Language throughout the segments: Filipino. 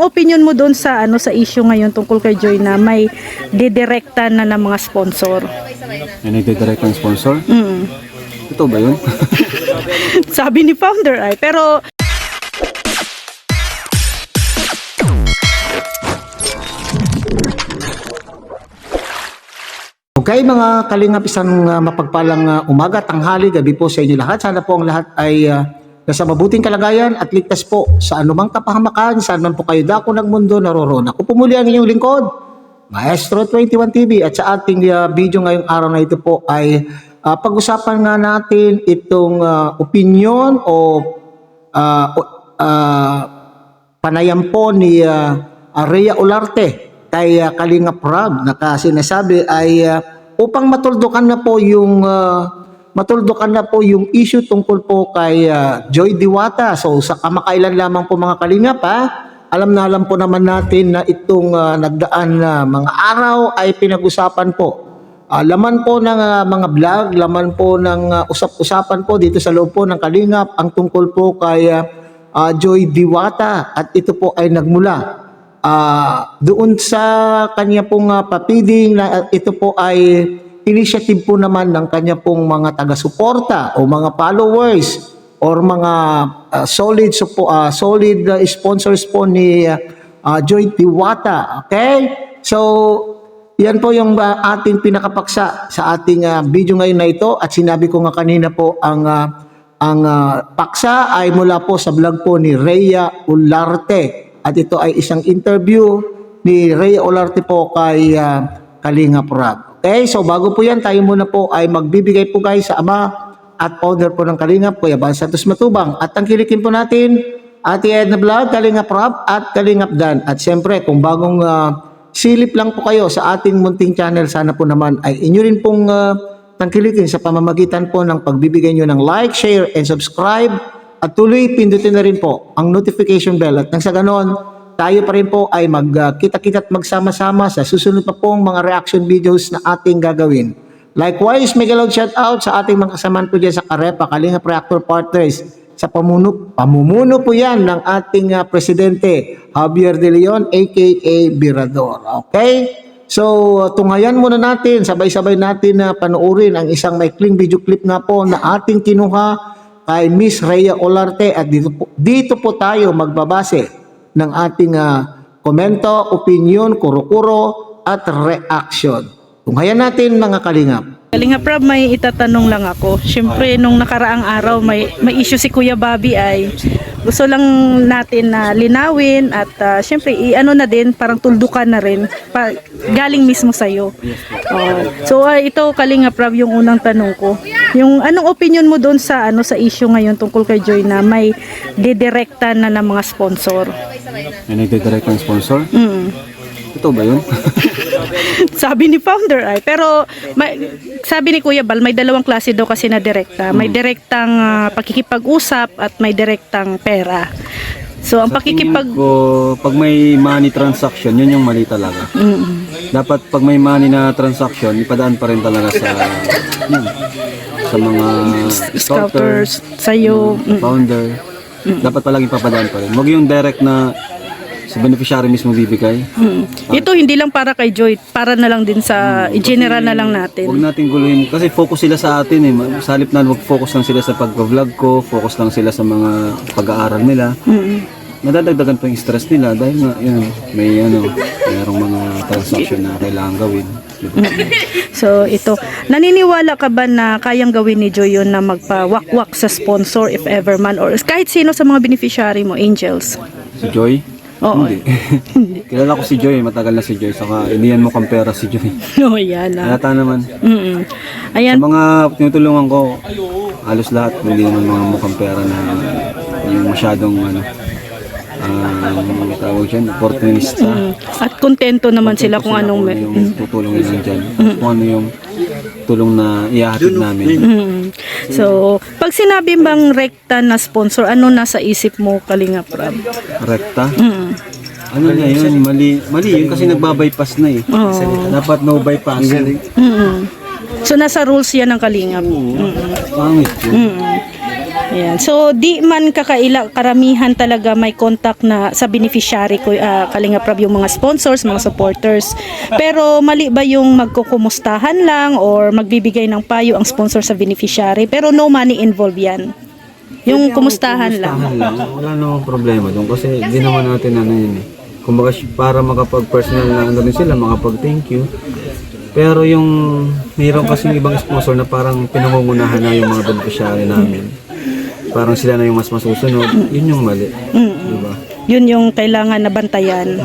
opinion mo doon sa sa issue ngayon tungkol kay Joy na may didirekta na ng mga sponsor? May nagdidirect ng sponsor? Ito ba yun? Sabi ni founder ay, pero Okay mga kalingap, isang mapagpalang umaga, tanghali, gabi po sa inyo lahat. Sana po ang lahat ay nasa mabuting kalagayan at ligtas po sa anumang kapahamakan. Saan man po kayo dako ng mundo naroroon. Ako po muli ang inyong lingkod, Maestro 21 TV, at sa ating video ngayong araw na ito po ay pag-usapan nga natin itong opinion o panayam po ni Rhea Olarte kay Kalingap Rob na sinasabi ay upang matuldukan na po yung issue tungkol po kay Joy Diwata. So sa kamakailan lamang po mga Kalingap, alam na alam po naman natin na itong nagdaan na mga araw ay pinag-usapan po. Laman po ng mga vlog, laman po ng usap-usapan po dito sa loob po ng Kalingap ang tungkol po kay Joy Diwata, at ito po ay nagmula doon sa kanya pong papiding na ito po ay initiative po naman ng kanya pong mga taga-suporta o mga followers or mga solid sponsors po ni Joy Diwata. Okay? So, yan po yung ating pinakapaksa sa ating video ngayon na ito, at sinabi ko nga kanina po ang paksa ay mula po sa vlog po ni Rhea Olarte. At ito ay isang interview ni Rhea Olarte po kay Kalingap Rob. Okay, so bago po yan, tayo muna po ay magbibigay po guys sa ama at founder po ng Kalingap, Kuya Bal Santos Matubang. At tangkilikin po natin Ate Edna Vlog, Kalingap Rob at Kalingap Dan. At siyempre, kung bagong silip lang po kayo sa ating munting channel, sana po naman ay inyo rin pong tangkilikin sa pamamagitan po ng pagbibigay nyo ng like, share, and subscribe. At tuloy, pindutin na rin po ang notification bell, at nang sa ganon, tayo pa rin po ay magkita-kita at magsama-sama sa susunod pa pong mga reaction videos na ating gagawin. Likewise, may galawad shoutout sa ating mga kasamaan po dyan sa Karepa, Kalingap Reactor Partners, sa pamumuno po yan ng ating Presidente Javier De Leon aka Birador. Okay? So, tunghayan muna natin, sabay-sabay natin na panoorin ang isang maikling video clip nga po na ating kinuha kay Miss Rhea Olarte, at dito po tayo magbabase ng ating komento, opinion, kuro-kuro at reaction. Tunghayan natin mga Kalingap. Kalingap Rob, may itatanong lang ako. Siyempre, nung nakaraang araw may issue si Kuya Bobby ay gusto lang natin na linawin at siyempre i-ano na din, parang tuldukan na rin galing mismo sa'yo. So ito Kalingap Rob, yung unang tanong ko. Yung anong opinion mo doon sa sa issue ngayon tungkol kay Joy na may didirekta na ng mga sponsor? May nagdidirect ng sponsor? Ito ba yun? Sabi ni founder ay, pero sabi ni Kuya Bal, may dalawang klase daw kasi na direkta. May direktang pakikipag-usap at may direktang pera. So ang pag may money transaction, yun yung mali talaga. Dapat pag may money na transaction, ipadaan pa rin talaga sa mga scouters, sa'yo, founder. Dapat palaging papadaan pa rin. Huwag yung direct na sa beneficiary mismo bibigay. Ito hindi lang para kay Joy, para na lang din sa general na lang natin. Huwag natin guluhin kasi focus sila sa atin eh. Sa halip na mag-focus lang sila sa pag-vlog ko, focus lang sila sa mga pag-aaral nila. Nadadagdagan pa yung stress nila dahil nga yun, mayroong mga transaction na kailangan gawin. So ito, naniniwala ka ba na kayang gawin ni Joy yun na magpa-wakwak sa sponsor if ever man, or kahit sino sa mga beneficiary mo, angels? Si Joy? Oo. Hindi. Kilala ko si Joy, matagal na si Joy, saka hindi yan mukhang pera si Joy. Oh, yan Halata naman. Ayan. Sa mga tinutulungan ko, halos lahat hindi naman mga mukhang pera na yung masyadong tawag dyan, opportunista. At kontento naman sila kung anong yung tutulong nila dyan. Kung ano yung tulong na ihahatid namin. So, pag sinabi bang rekta na sponsor, ano nasa isip mo, Kalingap Rob? Rekta? Ano na yun? Mali yun kasi nagbabypass na eh. Dapat no bypass. So, nasa rules yan ng Kalingap. Pangit yun. Ayan. So, di man karamihan talaga may contact na sa beneficiary ko, Kalinga Prab, yung mga sponsors, mga supporters. Pero mali ba yung magkukumustahan lang or magbibigay ng payo ang sponsor sa beneficiary? Pero no money involved yan. Yung kumustahan lang. Wala namang problema doon kasi ginawa natin yun eh. Kumbaga para makapag-personal na ano rin sila, makapag-thank you. Pero yung mayroon kasi ibang sponsor na parang pinangungunahan na yung mga beneficiary namin. Parang sila na yung mas masusunod, yun yung mali. Diba? Yun yung kailangan na bantayan.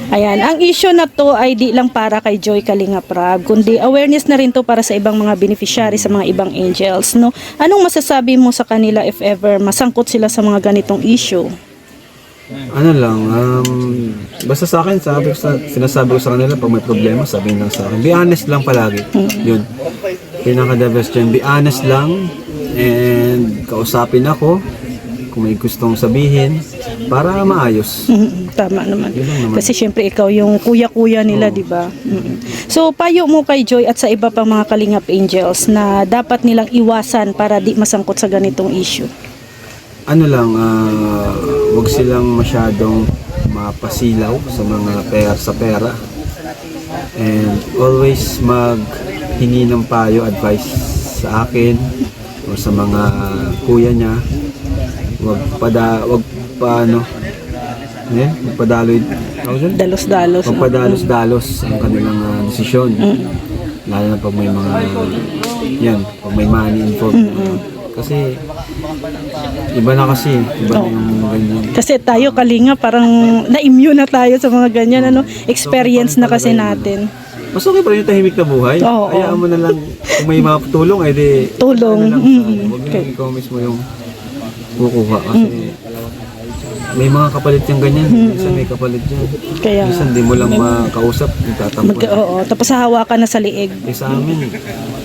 Ayan, ang issue na to ay di lang para kay Joy Kalinga Prab, kundi awareness na rin to para sa ibang mga beneficiary, sa mga ibang angels, no? Anong masasabi mo sa kanila if ever masangkot sila sa mga ganitong issue? Ano lang, basta sa akin, sinasabi ko sa kanila pag may problema, sabihin lang sa akin. Be honest lang palagi. Yun. Pinaka-the best dyan. Be honest lang and kausapin ako kung may gustong sabihin para maayos. Tama naman. Yun lang naman. Kasi syempre ikaw yung kuya-kuya nila, di ba? So, payo mo kay Joy at sa iba pang mga Kalingap Angels na dapat nilang iwasan para di masangkot sa ganitong issue. Ano lang, wag silang masyadong mapasilaw sa mga sa pera. And always maghingi ng payo, advice sa akin o sa mga kuya niya. Wag padaloy. Dalos-dalos. Wag padalos-dalos ang kanilang desisyon. Lalo na pag may mga pag may money involved. Kasi iba na yung ganyan. Kasi tayo Kalinga parang na-immune na tayo sa mga ganyan, ano? Experience na kasi natin. Mas okay pa rin yung tahimik na buhay. Oo. Hayaan mo na lang kung may mapatulong, di Tulong. ano na lang huwag yung ikaw mismo yung kukuha kasi may mga kapalit yung ganyan. Minsan may kapalit dyan. Kaya Minsan di mo lang makausap, itatampo. oo, tapos hahawakan na sa liig. Sa amin,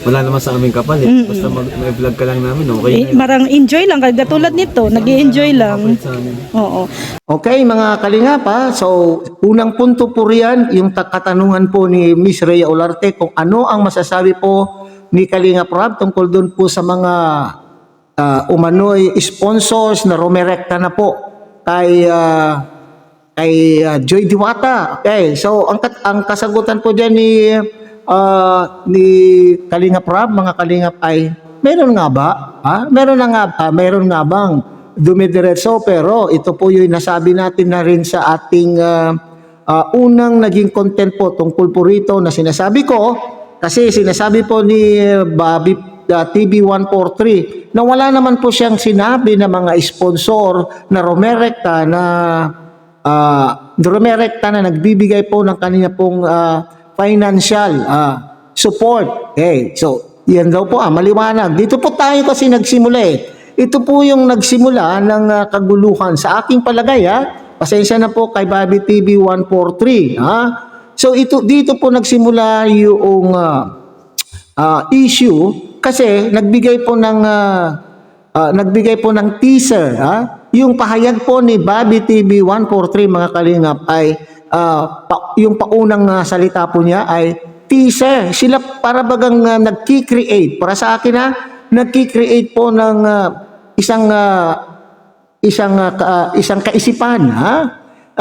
wala naman sa aming kapalit. Basta may vlog ka lang namin, okay na yun. Marang enjoy lang, katulad nito, nag-i-enjoy lang. Sa amin. Oo. Okay mga Kalingap ha, so unang punto po riyan, yung katanungan po ni Miss Rhea Olarte kung ano ang masasabi po ni Kalingap Rab tungkol doon po sa mga umano'y sponsors na rumerekta na po kay Joy Diwata. Okay, so ang kasagutan po diyan ni Kalingap Rab, mga Kalingap, ay meron nga ba? Meron nga bang dumidiretso? Pero ito po yung nasabi natin na rin sa ating unang naging content po tungkol po rito na sinasabi ko, kasi sinasabi po ni Bobby TV143 na wala naman po siyang sinabi na mga sponsor na rumerekta na nagbibigay po ng kanina pong financial support. Okay, so yan daw po maliwanag. Dito po tayo kasi nagsimula Ito po yung nagsimula ng kaguluhan sa aking palagay Pasensya na po kay Bobby TV143 So dito po nagsimula yung issue kasi nagbigay po ng teaser yung pahayag po ni Bobby TV143, mga Kalingap, ay yung paunang salita po niya ay teaser. Sila para bagang nagki-create para sa akin nagki-create po ng isang kaisipan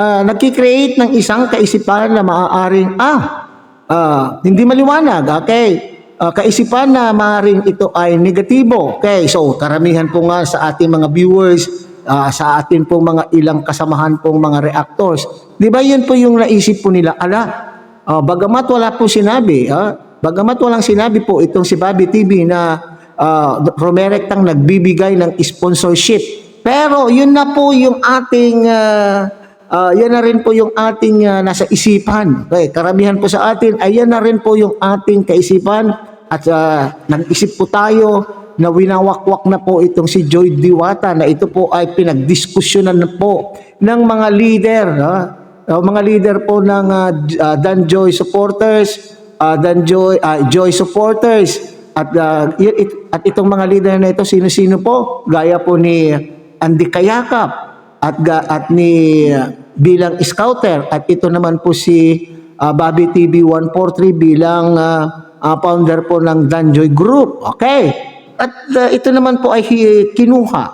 nagki-create ng isang kaisipan na maaaring hindi maliwanag. Okay, kaisipan na maaaring ito ay negatibo. Okay, so karamihan po nga sa ating mga viewers, sa ating pong mga ilang kasamahan pong mga reactors, di ba yun po yung naisip po nila, bagamat wala po sinabi, bagamat walang sinabi po itong si Bobby TV na rumerektang nagbibigay ng sponsorship, pero yun na po yung ating yan na rin po yung ating nasa isipan. Okay, karamihan po sa atin ay yan na rin po yung ating kaisipan. At nag-isip po tayo na winawakwak na po itong si Joy Diwata na ito po ay pinagdiskusyonan na po ng mga leader. Mga leader po ng Dan Joy supporters, Joy supporters. At itong mga leader na ito, sino-sino po? Gaya po ni Andy Kayakap at ni bilang scouter. At ito naman po si Bobby TV143 bilang founder po ng Danjoy Group. Okay. At ito naman po ay kinuha.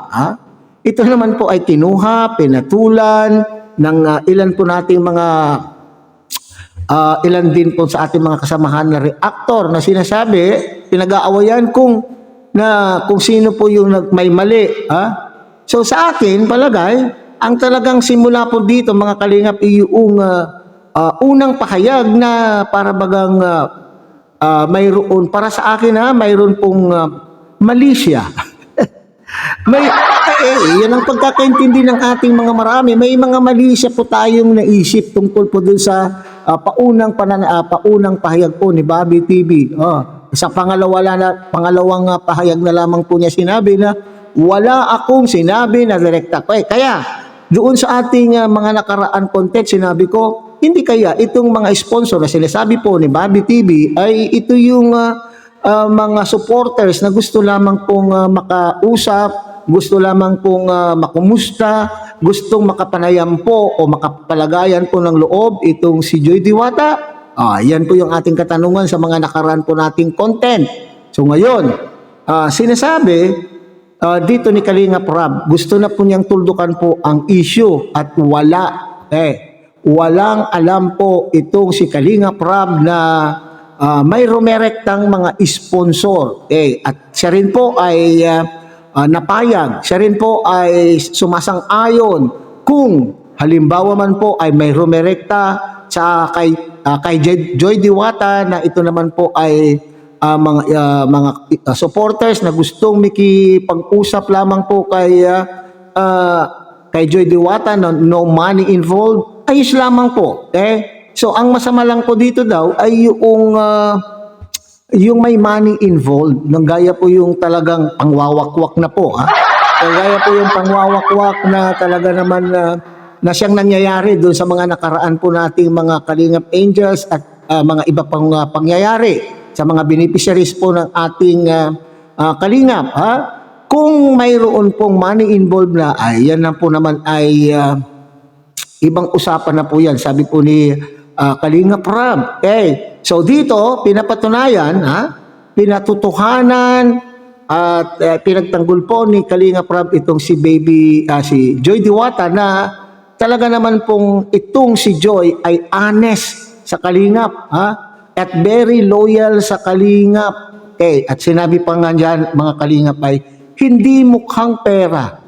Ito naman po ay kinuha, pinatulan ng ilan po nating mga ilan din po sa ating mga kasamahan na reactor na sinasabi, pinag-aawayan kung sino po yung may mali. So sa akin, palagay, ang talagang simula po dito mga kalingap yung unang pahayag na para bagang mayroon, para sa akin mayroon pong mali siya. Yan ang pagkakaintindi ng ating mga marami. May mga mali siya po tayong naisip tungkol po dun sa paunang pahayag po ni Bobby TV. Sa pangalawang pahayag na lamang po niya sinabi na wala akong sinabi na direkta. Kaya doon sa ating mga nakaraan content, sinabi ko, hindi kaya itong mga sponsor na sinasabi po ni Bobby TV ay ito yung mga supporters na gusto lamang pong makausap, gusto lamang pong makumusta, gustong makapanayam po o makapalagayan po ng loob itong si Joy Diwata. Yan po yung ating katanungan sa mga nakaraan po nating content. So ngayon, sinasabi dito ni Kalingap Rob, gusto na po niyang tuldukan po ang issue at walang alam po itong si Kalingap Rob na may rumerektang mga sponsor. At siya rin po ay napayag, siya rin po ay sumasang-ayon kung halimbawa man po ay may rumerekta sa kay Joy Diwata na ito naman po ay mga supporters na gustong makipag-usap lamang po kay Joy Diwata na no money involved, ayos lamang po. So ang masama lang po dito daw ay yung may money involved, nang gaya po yung talagang pangwawakwak na po. Gaya po yung pangwawakwak na talaga naman na siyang nangyayari doon sa mga nakaraan po nating mga Kalingap Angels at mga iba pang pangyayari sa mga beneficiaries po ng ating Kalingap. Kung mayroon pong money involved na, ay yan na po naman ay ibang usapan na po yan. Sabi po ni Kalingap Rob. So dito, pinapatunayan, pinatutuhanan at pinagtanggol po ni Kalingap Rob itong si Joy Diwata na talaga naman pong itong si Joy ay honest sa Kalingap, at very loyal sa Kalingap. At sinabi pa nga dyan, mga Kalingap, ay hindi mukhang pera.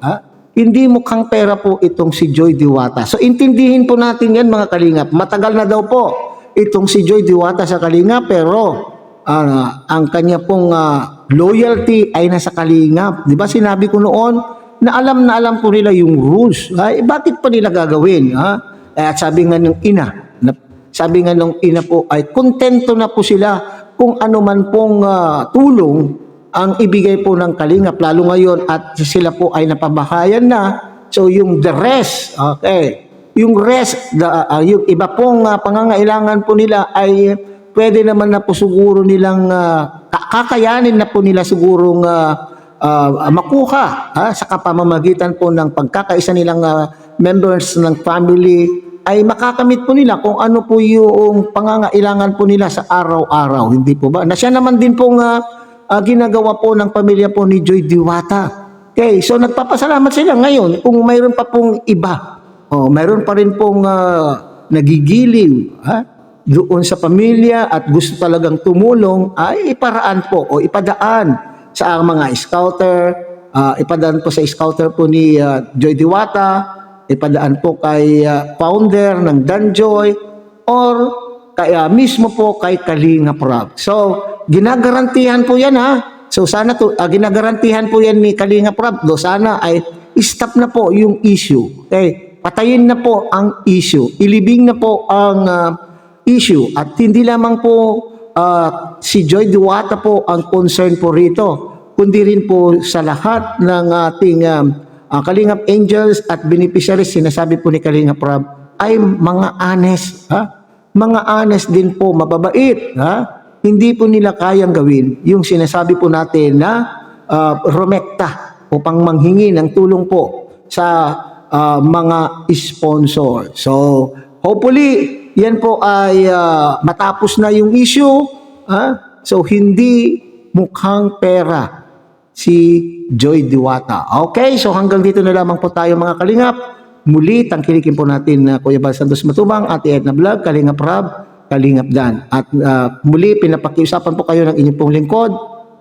Hindi mukhang pera po itong si Joy Diwata. So intindihin po natin yan, mga Kalingap. Matagal na daw po itong si Joy Diwata sa Kalingap, pero ang kanya pong loyalty ay nasa Kalingap. Di ba sinabi ko noon na alam po nila yung rules. Bakit pa nila gagawin? At sabi nga ng ina po ay kontento na po sila kung ano man pong tulong ang ibigay po ng Kalingap, lalo ngayon at sila po ay napabahayan na. So yung the rest, yung rest, yung iba pong pangangailangan po nila ay pwede naman na po siguro nilang kakayanin na po nila sigurong makuha sa kapamamagitan po ng pagkakaisa nilang members ng family, ay makakamit po nila kung ano po yung pangangailangan po nila sa araw-araw. Hindi po ba? Na siya naman din pong ginagawa po ng pamilya po ni Joy Diwata. So nagpapasalamat sila ngayon kung mayroon pa pong iba. Mayroon pa rin pong nagigiliw doon sa pamilya at gusto talagang tumulong, ay iparaan po o ipadaan sa mga scouter, ipadaan po sa scouter po ni Joy Diwata, ipadaan po kay founder ng Danjoy, or kaya mismo po kay Kalingap Rob. So, ginagarantihan po yan So, sana ginagarantihan po yan ni Kalingap Rob. Sana ay stop na po yung issue. Patayin na po ang issue. Ilibing na po ang issue. At hindi lamang po si Joy Diwata po ang concern po rito, kundi rin po sa lahat ng ating Kalingap Angels at beneficiaries. Sinasabi po ni Kalingap Rob ay mga honest, mga honest din po, mababait, hindi po nila kayang gawin yung sinasabi po natin na rumekta upang manghingi ng tulong po sa mga sponsor. So hopefully yan po ay matapos na yung issue. So hindi mukhang pera si Joy Diwata. Okay, so hanggang dito na lamang po tayo mga kalingap. Muli, tangkilikin po natin na Kuya Bal Santos Matubang, Ate Edna Vlog, Kalingap Rab, Kalingap Dan. At muli, pinapakiusapan po kayo ng inyong pong lingkod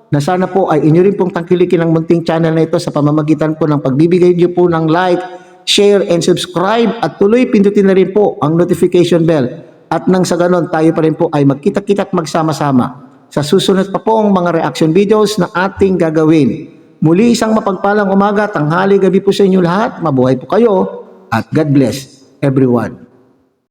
na sana po ay inyo rin pong tangkilikin ang munting channel na ito sa pamamagitan po ng pagbibigay niyo po ng like, share, and subscribe at tuloy pindutin na rin po ang notification bell. At nang sa ganon, tayo pa rin po ay magkita-kita at magsama-sama sa susunod pa pong mga reaction videos na ating gagawin. Muli isang mapagpalang umaga, tanghali, gabi po sa inyo lahat. Mabuhay po kayo at God bless everyone.